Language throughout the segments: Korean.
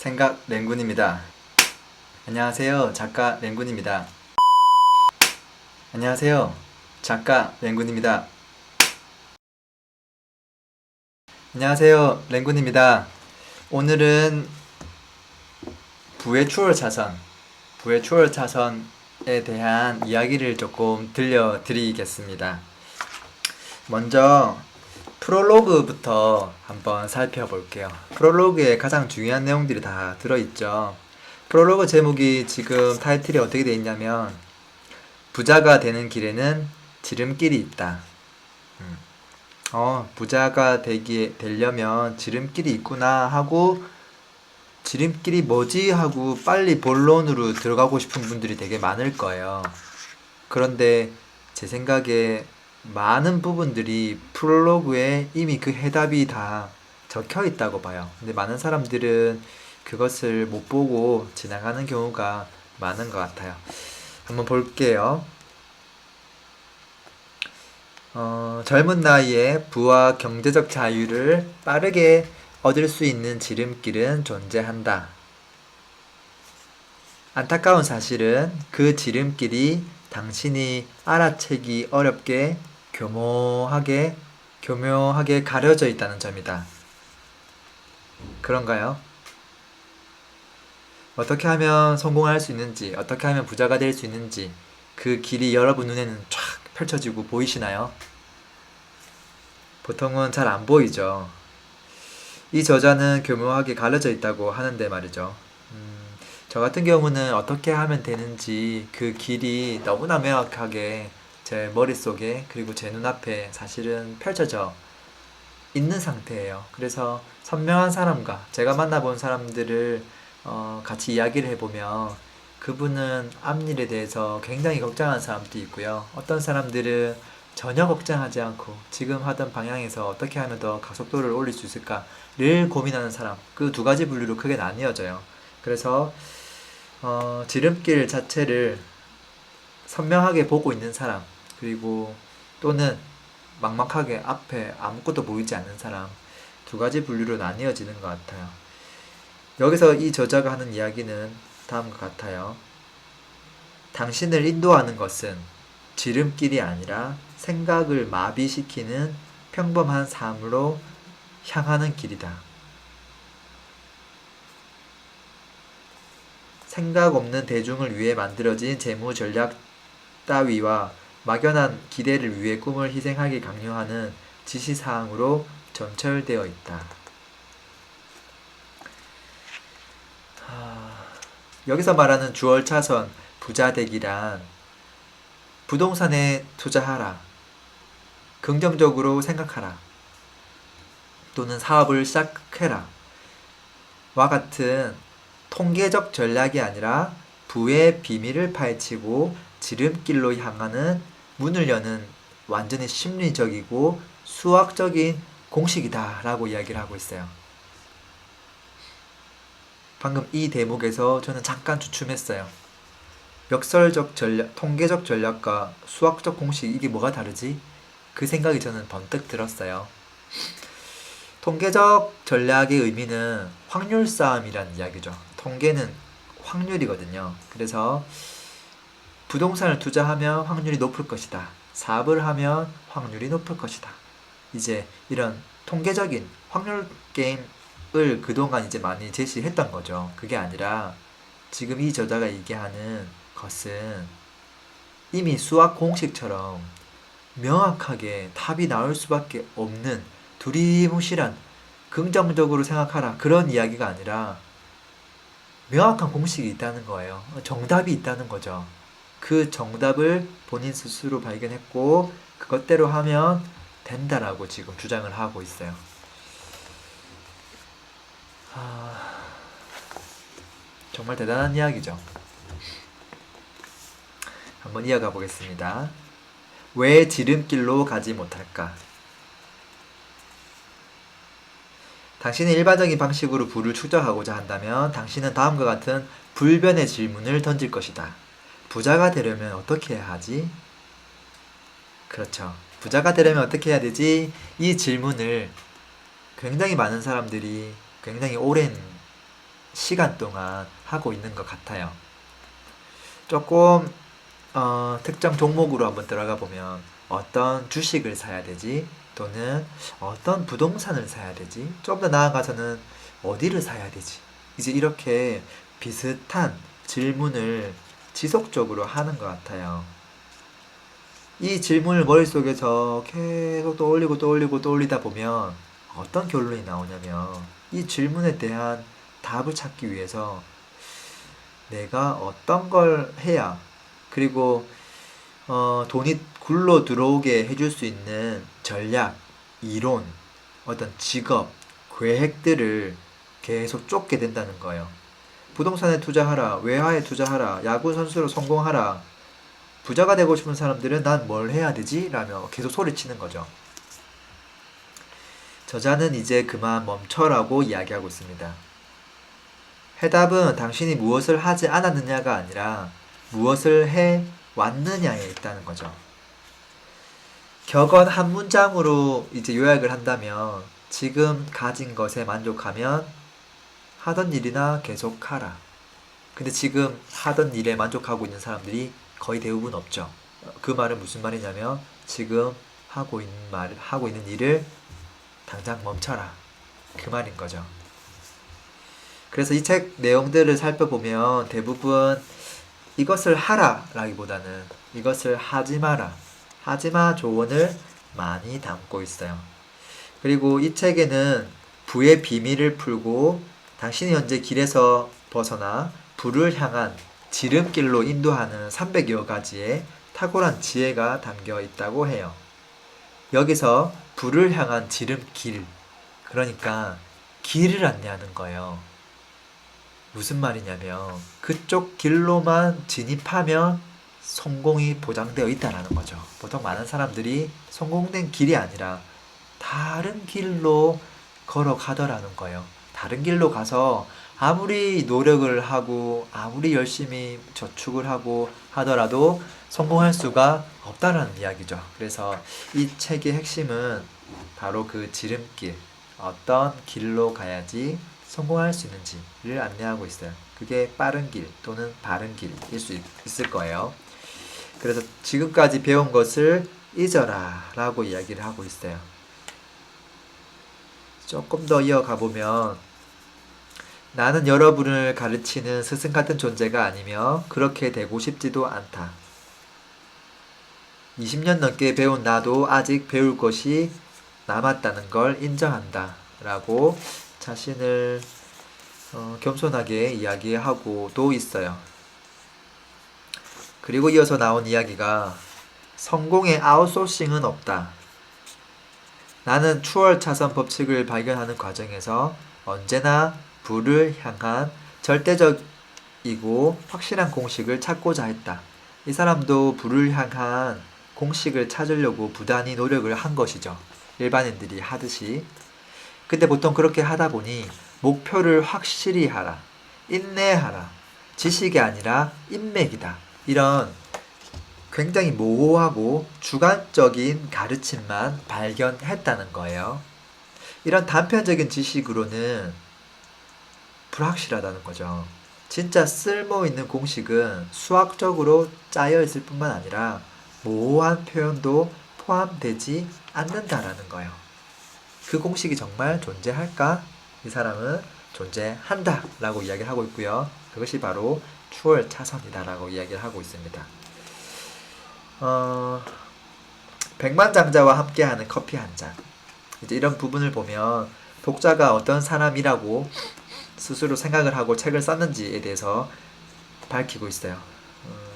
생각 랭군입니다. 안녕하세요. 작가 랭군입니다. 안녕하세요. 작가 랭군입니다. 안녕하세요. 랭군입니다. 오늘은 부의 추월 차선에 대한 이야기를 조금 들려드리겠습니다. 먼저 프롤로그부터 한번 살펴볼게요. 프롤로그에 가장 중요한 내용들이 다 들어있죠. 프롤로그 제목이 지금 타이틀이 어떻게 되어 있냐면 부자가 되는 길에는 지름길이 있다. 부자가 되려면 지름길이 있구나 하고 지름길이 뭐지 하고 빨리 본론으로 들어가고 싶은 분들이 되게 많을 거예요. 그런데 제 생각에 많은 부분들이 프롤로그에 이미 그 해답이 다 적혀 있다고 봐요. 근데 많은 사람들은 그것을 못 보고 지나가는 경우가 많은 것 같아요. 한번 볼게요. 젊은 나이에 부와 경제적 자유를 빠르게 얻을 수 있는 지름길은 존재한다. 안타까운 사실은 그 지름길이 당신이 알아채기 어렵게 교묘하게 가려져 있다는 점이다. 그런가요? 어떻게 하면 성공할 수 있는지, 어떻게 하면 부자가 될 수 있는지 그 길이 여러분 눈에는 쫙 펼쳐지고 보이시나요? 보통은 잘 안 보이죠. 이 저자는 교묘하게 가려져 있다고 하는데 말이죠. 저 같은 경우는 어떻게 하면 되는지 그 길이 너무나 명확하게 제 머릿속에 그리고 제 눈앞에 사실은 펼쳐져 있는 상태예요. 그래서 선명한 사람과 제가 만나본 사람들을 같이 이야기를 해보면 그분은 앞일에 대해서 굉장히 걱정하는 사람도 있고요. 어떤 사람들은 전혀 걱정하지 않고 지금 하던 방향에서 어떻게 하면 더 가속도를 올릴 수 있을까를 고민하는 사람, 그 두 가지 분류로 크게 나뉘어져요. 그래서 지름길 자체를 선명하게 보고 있는 사람, 그리고 또는 막막하게 앞에 아무것도 보이지 않는 사람, 두 가지 분류로 나뉘어지는 것 같아요. 여기서 이 저자가 하는 이야기는 다음과 같아요. 당신을 인도하는 것은 지름길이 아니라 생각을 마비시키는 평범한 삶으로 향하는 길이다. 생각 없는 대중을 위해 만들어진 재무 전략 따위와 막연한 기대를 위해 꿈을 희생하기 강요하는 지시사항으로 점철되어 있다. 여기서 말하는 주얼차선 부자되기란 부동산에 투자하라, 긍정적으로 생각하라, 또는 사업을 시작해라 와 같은 통계적 전략이 아니라 부의 비밀을 파헤치고 지름길로 향하는 문을 여는 완전히 심리적이고 수학적인 공식이다 라고 이야기를 하고 있어요. 방금 이 대목에서 저는 잠깐 주춤했어요. 역설적 전략, 통계적 전략과 수학적 공식, 이게 뭐가 다르지? 그 생각이 저는 번뜩 들었어요. 통계적 전략의 의미는 확률 싸움이라는 이야기죠. 통계는 확률이거든요. 그래서 부동산을 투자하면 확률이 높을 것이다. 사업을 하면 확률이 높을 것이다. 이제 이런 통계적인 확률 게임을 그동안 이제 많이 제시했던 거죠. 그게 아니라 지금 이 저자가 얘기하는 것은 이미 수학 공식처럼 명확하게 답이 나올 수밖에 없는 두리뭉실한 긍정적으로 생각하라 그런 이야기가 아니라 명확한 공식이 있다는 거예요. 정답이 있다는 거죠. 그 정답을 본인 스스로 발견했고 그것대로 하면 된다라고 지금 주장을 하고 있어요. 정말 대단한 이야기죠. 한번 이어가 보겠습니다. 왜 지름길로 가지 못할까? 당신이 일반적인 방식으로 부를 축적하고자 한다면 당신은 다음과 같은 불변의 질문을 던질 것이다. 부자가 되려면 어떻게 해야 하지? 그렇죠. 부자가 되려면 어떻게 해야 되지? 이 질문을 굉장히 많은 사람들이 굉장히 오랜 시간 동안 하고 있는 것 같아요. 조금 특정 종목으로 한번 들어가 보면 어떤 주식을 사야 되지? 또는 어떤 부동산을 사야 되지? 좀 더 나아가서는 어디를 사야 되지? 이제 이렇게 비슷한 질문을 지속적으로 하는 것 같아요. 이 질문을 머릿속에서 계속 떠올리고 떠올리고 떠올리다 보면 어떤 결론이 나오냐면 이 질문에 대한 답을 찾기 위해서 내가 어떤 걸 해야 그리고 돈이 굴러 들어오게 해줄 수 있는 전략, 이론, 어떤 직업, 계획들을 계속 쫓게 된다는 거예요. 부동산에 투자하라, 외화에 투자하라, 야구 선수로 성공하라. 부자가 되고 싶은 사람들은 난 뭘 해야 되지? 라며 계속 소리치는 거죠. 저자는 이제 그만 멈춰라고 이야기하고 있습니다. 해답은 당신이 무엇을 하지 않았느냐가 아니라 무엇을 해 왔느냐에 있다는 거죠. 격언 한 문장으로 이제 요약을 한다면 지금 가진 것에 만족하면 하던 일이나 계속하라. 근데 지금 하던 일에 만족하고 있는 사람들이 거의 대부분 없죠. 그 말은 무슨 말이냐면 지금 하고 있는 일을 당장 멈춰라. 그 말인 거죠. 그래서 이 책 내용들을 살펴보면 대부분 이것을 하라 라기보다는 이것을 하지 마라. 하지마 조언을 많이 담고 있어요. 그리고 이 책에는 부의 비밀을 풀고 당신이 현재 길에서 벗어나 부를 향한 지름길로 인도하는 300여 가지의 탁월한 지혜가 담겨 있다고 해요. 여기서 부를 향한 지름길, 그러니까 길을 안내하는 거예요. 무슨 말이냐면 그쪽 길로만 진입하면 성공이 보장되어 있다는 거죠. 보통 많은 사람들이 성공된 길이 아니라 다른 길로 걸어가더라는 거예요. 다른 길로 가서 아무리 노력을 하고 아무리 열심히 저축을 하고 하더라도 성공할 수가 없다는 이야기죠. 그래서 이 책의 핵심은 바로 그 지름길, 어떤 길로 가야지 성공할 수 있는지를 안내하고 있어요. 그게 빠른 길 또는 바른 길일 수 있을 거예요. 그래서 지금까지 배운 것을 잊어라 라고 이야기를 하고 있어요. 조금 더 이어가 보면 나는 여러분을 가르치는 스승 같은 존재가 아니며 그렇게 되고 싶지도 않다. 20년 넘게 배운 나도 아직 배울 것이 남았다는 걸 인정한다 라고 자신을 겸손하게 이야기하고도 있어요. 그리고 이어서 나온 이야기가 성공의 아웃소싱은 없다. 나는 추월차선 법칙을 발견하는 과정에서 언제나 부를 향한 절대적이고 확실한 공식을 찾고자 했다. 이 사람도 부를 향한 공식을 찾으려고 부단히 노력을 한 것이죠. 일반인들이 하듯이. 근데 보통 그렇게 하다 보니 목표를 확실히 하라. 인내하라. 지식이 아니라 인맥이다. 이런 굉장히 모호하고 주관적인 가르침만 발견했다는 거예요. 이런 단편적인 지식으로는 불확실하다는 거죠. 진짜 쓸모있는 공식은 수학적으로 짜여 있을 뿐만 아니라 모호한 표현도 포함되지 않는다라는 거예요. 그 공식이 정말 존재할까? 이 사람은 존재한다 라고 이야기를 하고 있고요. 그것이 바로 추월차선이다 라고 이야기를 하고 있습니다. 백만장자와 함께하는 커피 한 잔. 이제 이런 부분을 보면 독자가 어떤 사람이라고 스스로 생각을 하고 책을 썼는지에 대해서 밝히고 있어요.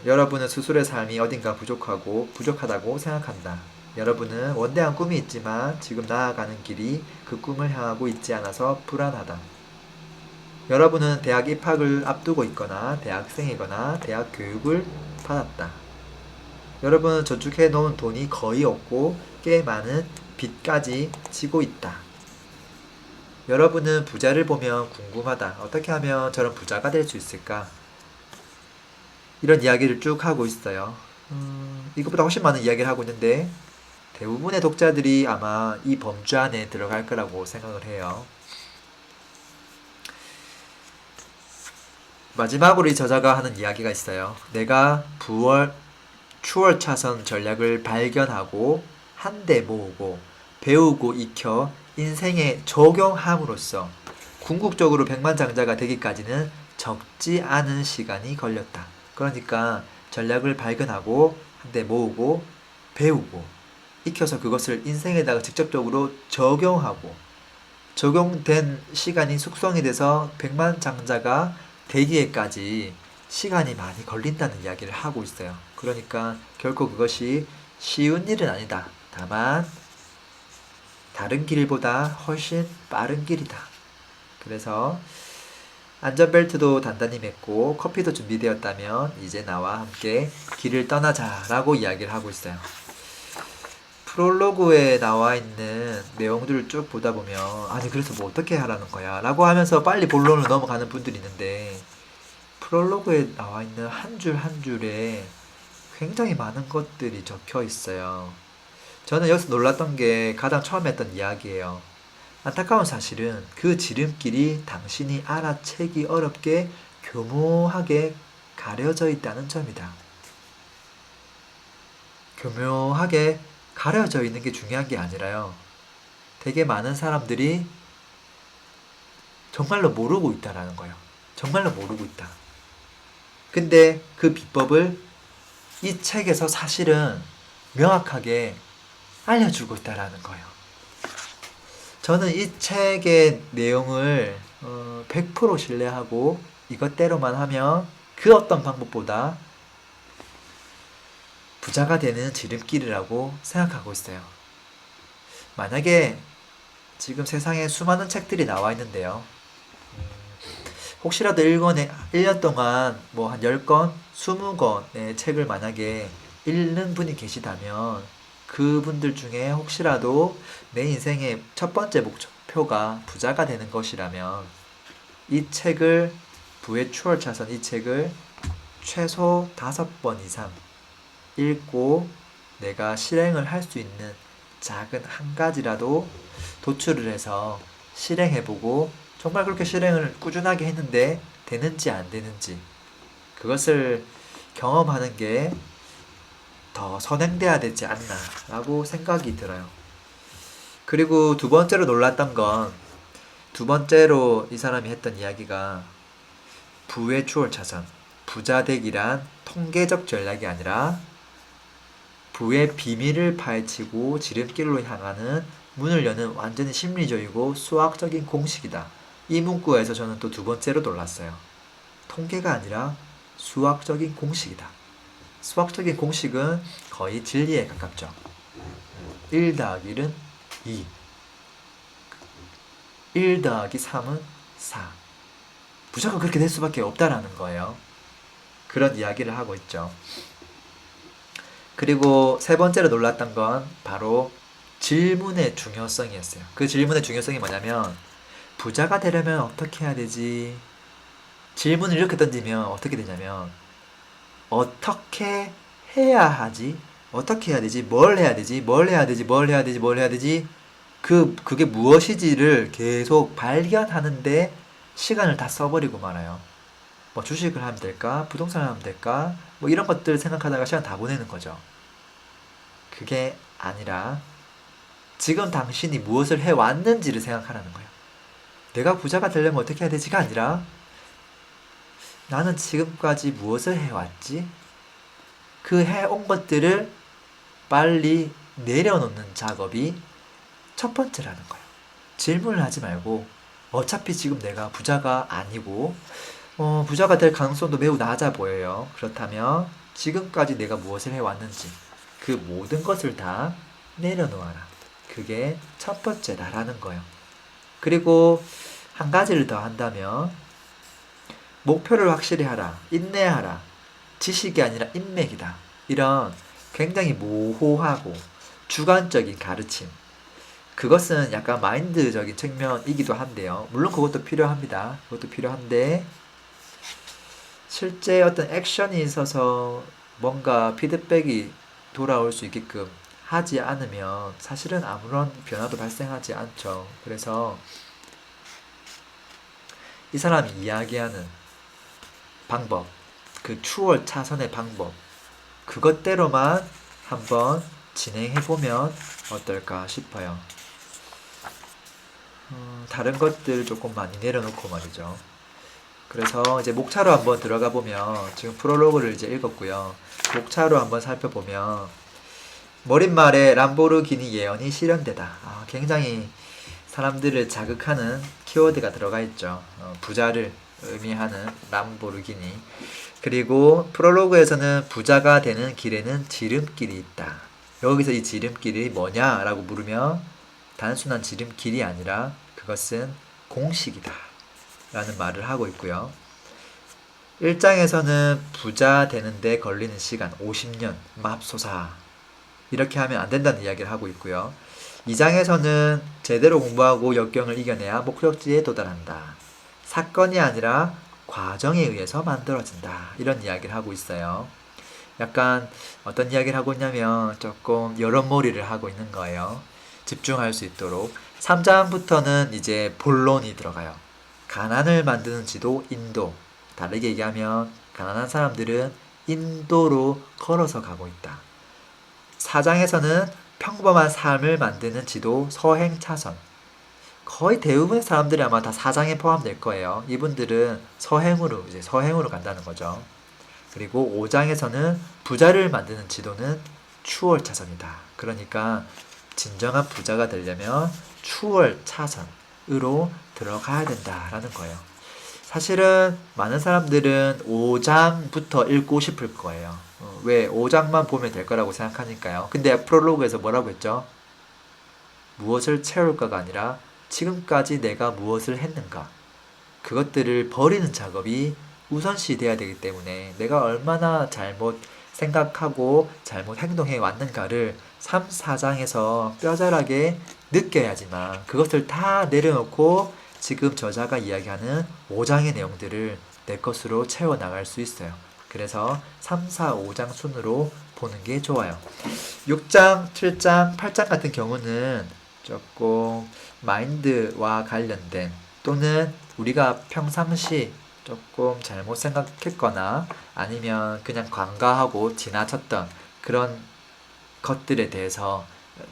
여러분은 스스로의 삶이 어딘가 부족하다고 생각한다. 여러분은 원대한 꿈이 있지만 지금 나아가는 길이 그 꿈을 향하고 있지 않아서 불안하다. 여러분은 대학 입학을 앞두고 있거나 대학생이거나 대학 교육을 받았다. 여러분은 저축해 놓은 돈이 거의 없고 꽤 많은 빚까지 지고 있다. 여러분은 부자를 보면 궁금하다. 어떻게 하면 저런 부자가 될 수 있을까? 이런 이야기를 쭉 하고 있어요. 이것보다 훨씬 많은 이야기를 하고 있는데 대부분의 독자들이 아마 이 범주 안에 들어갈 거라고 생각을 해요. 마지막으로 이 저자가 하는 이야기가 있어요. 내가 추월 차선 전략을 발견하고 한데 모으고 배우고 익혀 인생에 적용함으로써 궁극적으로 백만장자가 되기까지는 적지 않은 시간이 걸렸다. 그러니까 전략을 발견하고 한데 모으고 배우고 익혀서 그것을 인생에다가 직접적으로 적용하고 적용된 시간이 숙성이 돼서 백만장자가 되기에까지 시간이 많이 걸린다는 이야기를 하고 있어요. 그러니까 결코 그것이 쉬운 일은 아니다. 다만 다른 길보다 훨씬 빠른 길이다. 그래서 안전벨트도 단단히 맸고 커피도 준비되었다면 이제 나와 함께 길을 떠나자라고 이야기를 하고 있어요. 프롤로그에 나와 있는 내용들을 쭉 보다 보면 아니 그래서 뭐 어떻게 하라는 거야 라고 하면서 빨리 본론을 넘어가는 분들이 있는데 프롤로그에 나와 있는 한 줄 한 줄에 굉장히 많은 것들이 적혀 있어요. 저는 여기서 놀랐던 게 가장 처음에 했던 이야기예요. 안타까운 사실은 그 지름길이 당신이 알아채기 어렵게 교묘하게 가려져 있다는 점이다. 교묘하게 가려져 있는 게 중요한 게 아니라요. 되게 많은 사람들이 정말로 모르고 있다라는 거예요. 정말로 모르고 있다. 근데 그 비법을 이 책에서 사실은 명확하게 알려주고 있다라는 거예요. 저는 이 책의 내용을 100% 신뢰하고 이것대로만 하면 그 어떤 방법보다 부자가 되는 지름길이라고 생각하고 있어요. 만약에 지금 세상에 수많은 책들이 나와 있는데요. 혹시라도 1년 동안 뭐 한 10권, 20권의 책을 만약에 읽는 분이 계시다면 그분들 중에 혹시라도 내 인생의 첫 번째 목표가 부자가 되는 것이라면 이 책을 부의 추월차선 이 책을 최소 5번 이상 읽고 내가 실행을 할 수 있는 작은 한 가지라도 도출을 해서 실행해보고 정말 그렇게 실행을 꾸준하게 했는데 되는지 안 되는지 그것을 경험하는 게 더 선행돼야 되지 않나 라고 생각이 들어요. 그리고 두 번째로 놀랐던 건 두 번째로 이 사람이 했던 이야기가 부의 추월차선 부자되기란 통계적 전략이 아니라 부의 비밀을 파헤치고 지름길로 향하는 문을 여는 완전히 심리적이고 수학적인 공식이다. 이 문구에서 저는 또 두 번째로 놀랐어요. 통계가 아니라 수학적인 공식이다. 수학적인 공식은 거의 진리에 가깝죠. 1 더하기 1은 2. 1 더하기 3은 4. 무조건 그렇게 될 수밖에 없다라는 거예요. 그런 이야기를 하고 있죠. 그리고 세 번째로 놀랐던 건 바로 질문의 중요성이었어요. 그 질문의 중요성이 뭐냐면 부자가 되려면 어떻게 해야 되지? 질문을 이렇게 던지면 어떻게 되냐면 어떻게 해야 하지? 어떻게 해야 되지? 뭘 해야 되지? 뭘 해야 되지? 뭘 해야 되지? 뭘 해야 되지? 그게 무엇이지를 계속 발견하는데 시간을 다 써버리고 말아요. 뭐 주식을 하면 될까? 부동산을 하면 될까? 뭐 이런 것들 생각하다가 시간 다 보내는 거죠. 그게 아니라 지금 당신이 무엇을 해왔는지를 생각하라는 거예요. 내가 부자가 되려면 어떻게 해야 되지가 아니라 나는 지금까지 무엇을 해왔지? 그 해온 것들을 빨리 내려놓는 작업이 첫 번째라는 거예요. 질문을 하지 말고 어차피 지금 내가 부자가 아니고 부자가 될 가능성도 매우 낮아 보여요. 그렇다면 지금까지 내가 무엇을 해왔는지 그 모든 것을 다 내려놓아라. 그게 첫 번째다라는 거예요. 그리고 한 가지를 더 한다면 목표를 확실히 하라. 인내하라. 지식이 아니라 인맥이다. 이런 굉장히 모호하고 주관적인 가르침. 그것은 약간 마인드적인 측면이기도 한데요. 물론 그것도 필요합니다. 그것도 필요한데 실제 어떤 액션이 있어서 뭔가 피드백이 돌아올 수 있게끔 하지 않으면 사실은 아무런 변화도 발생하지 않죠. 그래서 이 사람이 이야기하는 방법, 그 추월 차선의 방법, 그것대로만 한번 진행해보면 어떨까 싶어요. 다른 것들 조금 많이 내려놓고 말이죠. 그래서 이제 목차로 한번 들어가 보면, 지금 프롤로그를 이제 읽었고요. 목차로 한번 살펴보면, 머릿말에 람보르기니 예언이 실현되다. 굉장히 사람들을 자극하는 키워드가 들어가 있죠. 부자를 의미하는 람보르기니. 그리고 프롤로그에서는 부자가 되는 길에는 지름길이 있다. 여기서 이 지름길이 뭐냐라고 물으면 단순한 지름길이 아니라 그것은 공식이다 라는 말을 하고 있고요. 1장에서는 부자 되는데 걸리는 시간 50년 맙소사 이렇게 하면 안 된다는 이야기를 하고 있고요. 2장에서는 제대로 공부하고 역경을 이겨내야 목적지에 도달한다. 사건이 아니라 과정에 의해서 만들어진다. 이런 이야기를 하고 있어요. 약간 어떤 이야기를 하고 있냐면 조금 여론몰이를 하고 있는 거예요. 집중할 수 있도록. 3장부터는 이제 본론이 들어가요. 가난을 만드는 지도 인도. 다르게 얘기하면 가난한 사람들은 인도로 걸어서 가고 있다. 4장에서는 평범한 삶을 만드는 지도 서행차선. 거의 대부분의 사람들이 아마 다 4장에 포함될 거예요. 이분들은 서행으로 간다는 거죠. 그리고 5장에서는 부자를 만드는 지도는 추월차선이다. 그러니까 진정한 부자가 되려면 추월차선으로 들어가야 된다라는 거예요. 사실은 많은 사람들은 5장부터 읽고 싶을 거예요. 왜 5장만 보면 될 거라고 생각하니까요. 근데 프롤로그에서 뭐라고 했죠? 무엇을 채울까가 아니라 지금까지 내가 무엇을 했는가, 그것들을 버리는 작업이 우선시 돼야 되기 때문에 내가 얼마나 잘못 생각하고 잘못 행동해 왔는가를 3, 4장에서 뼈저하게 느껴야지만 그것을 다 내려놓고 지금 저자가 이야기하는 5장의 내용들을 내 것으로 채워나갈 수 있어요. 그래서 3, 4, 5장 순으로 보는 게 좋아요. 6장, 7장, 8장 같은 경우는 조금 마인드와 관련된, 또는 우리가 평상시 조금 잘못 생각했거나 아니면 그냥 관과하고 지나쳤던 그런 것들에 대해서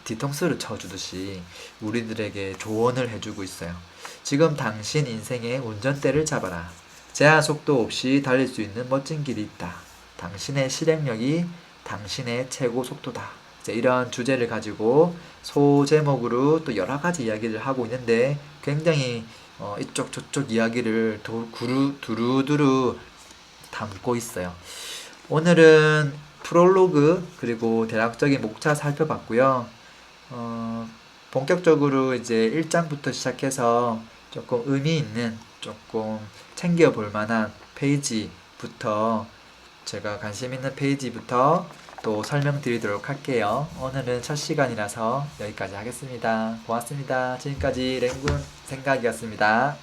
뒤통수를 쳐주듯이 우리들에게 조언을 해주고 있어요. 지금 당신 인생의 운전대를 잡아라. 제한 속도 없이 달릴 수 있는 멋진 길이 있다. 당신의 실행력이 당신의 최고 속도다. 이런 주제를 가지고 소제목으로 또 여러 가지 이야기를 하고 있는데 굉장히 이쪽 저쪽 이야기를 두루두루 담고 있어요. 오늘은 프롤로그 그리고 대략적인 목차 살펴봤고요. 본격적으로 이제 1장부터 시작해서 조금 의미 있는, 조금 챙겨볼 만한 페이지부터, 제가 관심 있는 페이지부터 또 설명드리도록 할게요. 오늘은 첫 시간이라서 여기까지 하겠습니다. 고맙습니다. 지금까지 랭군 생각이었습니다.